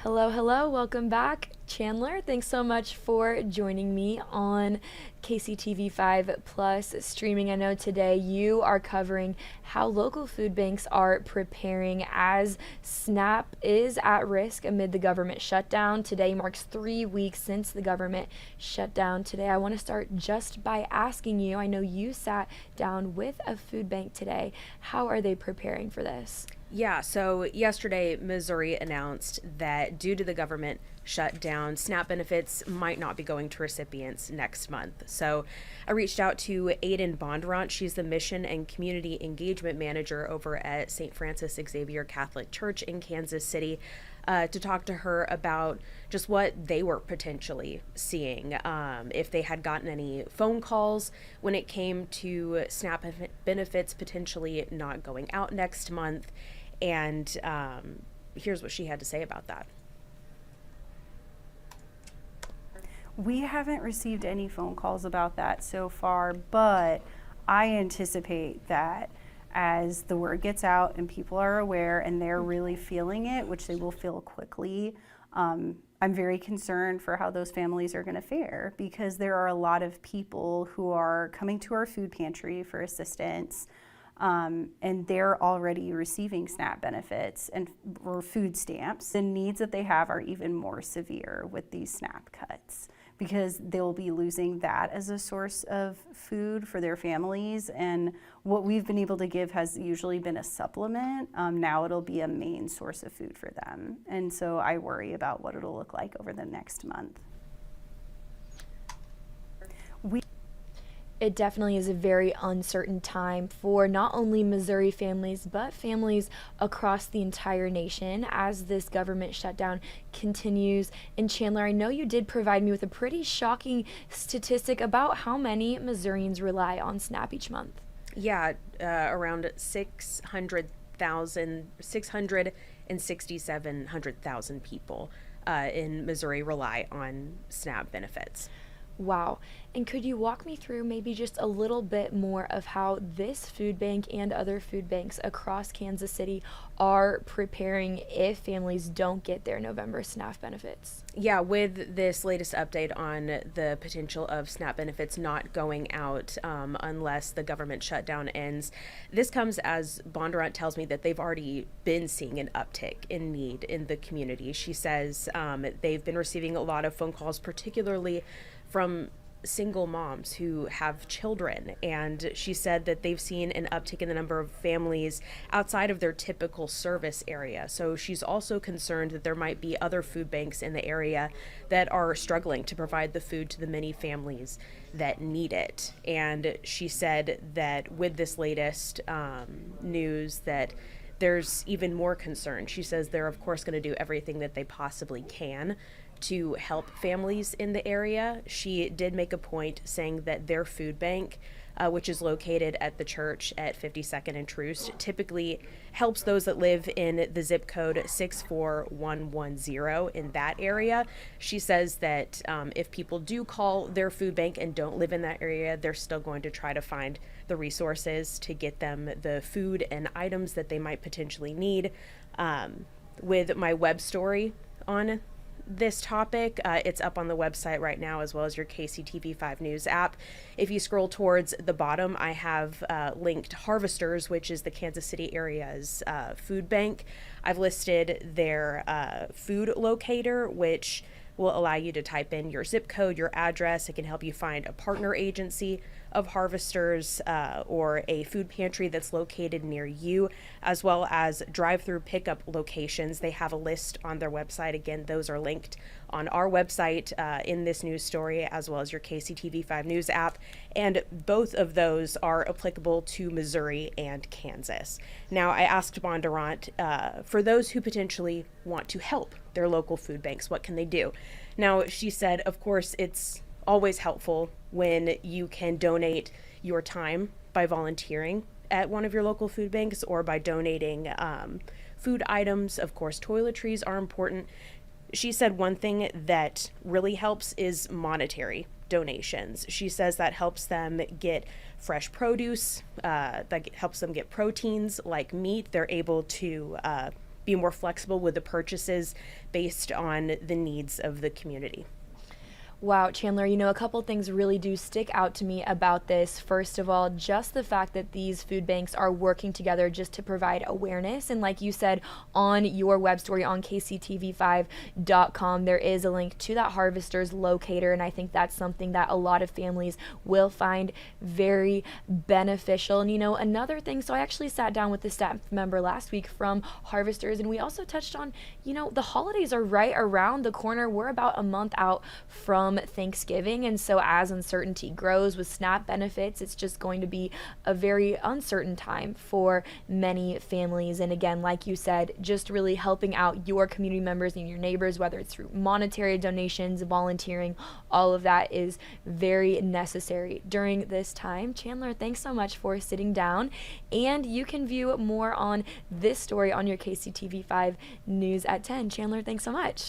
Hello, hello. Welcome back, Chandler. Thanks so much for joining me on KCTV 5 Plus streaming. I know today you are covering how local food banks are preparing as SNAP is at risk amid the government shutdown. Today marks 3 weeks since the government shut down. Today, I want to start just by asking you, I know you sat down with a food bank today. How are they preparing for this? Yeah, so yesterday, Missouri announced that due to the government shutdown, SNAP benefits might not be going to recipients next month. So I reached out to Aiden Bondurant. She's the Mission and Community Engagement Manager over at St. Francis Xavier Catholic Church in Kansas City. To talk to her about just what they were potentially seeing, if they had gotten any phone calls when it came to SNAP benefits potentially not going out next month. And here's what she had to say about that. We haven't received any phone calls about that so far, but I anticipate that as the word gets out and people are aware and they're really feeling it, which they will feel quickly, I'm very concerned for how those families are going to fare, because there are a lot of people who are coming to our food pantry for assistance, and they're already receiving SNAP benefits or food stamps. The needs that they have are even more severe with these SNAP cuts, because they'll be losing that as a source of food for their families. And what we've been able to give has usually been a supplement. Now it'll be a main source of food for them. And so I worry about what it'll look like over the next month. It definitely is a very uncertain time for not only Missouri families, but families across the entire nation as this government shutdown continues. And Chandler, I know you did provide me with a pretty shocking statistic about how many Missourians rely on SNAP each month. Yeah, around 667,000 people in Missouri rely on SNAP benefits. Wow. And could you walk me through maybe just a little bit more of how this food bank and other food banks across Kansas City are preparing if families don't get their November SNAP benefits? Yeah, with this latest update on the potential of SNAP benefits not going out unless the government shutdown ends, this comes as Bondurant tells me that they've already been seeing an uptick in need in the community. She says they've been receiving a lot of phone calls, particularly from single moms who have children, and she said that they've seen an uptick in the number of families outside of their typical service area. So she's also concerned that there might be other food banks in the area that are struggling to provide the food to the many families that need it. And she said that with this latest news that there's even more concern. She says they're of course going to do everything that they possibly can to help families in the area. She did make a point saying that their food bank, which is located at the church at 52nd and Troost, typically helps those that live in the zip code 64110 in that area. She says that if people do call their food bank and don't live in that area, they're still going to try to find the resources to get them the food and items that they might potentially need. With my web story on this topic, it's up on the website right now, as well as your KCTV 5 News app. If you scroll towards the bottom, I have linked Harvesters, which is the Kansas City area's food bank. I've listed their food locator, which will allow you to type in your zip code, your address. It can help you find a partner agency of Harvesters or a food pantry that's located near you, as well as drive-through pickup locations. They have a list on their website. Again, those are linked on our website in this news story, as well as your KCTV 5 News app. And both of those are applicable to Missouri and Kansas. Now, I asked Bondurant, for those who potentially want to help their local food banks, what can they do? Now, she said, of course, it's always helpful when you can donate your time by volunteering at one of your local food banks or by donating food items. Of course, toiletries are important. She said one thing that really helps is monetary donations. She says that helps them get fresh produce, that helps them get proteins like meat. They're able to be more flexible with the purchases based on the needs of the community. Wow, Chandler, a couple things really do stick out to me about this. First of all, just the fact that these food banks are working together just to provide awareness. And like you said, on your web story on KCTV5.com, there is a link to that harvester's locator. And I think that's something that a lot of families will find very beneficial. And, another thing, so I actually sat down with the staff member last week from Harvesters, and we also touched on, the holidays are right around the corner. We're about a month out from Thanksgiving, and so as uncertainty grows with SNAP benefits, it's just going to be a very uncertain time for many families. And again, like you said, just really helping out your community members and your neighbors, whether it's through monetary donations, volunteering, all of that is very necessary during this time. Chandler, thanks so much for sitting down, and you can view more on this story on your KCTV5 News at 10. Chandler, thanks so much.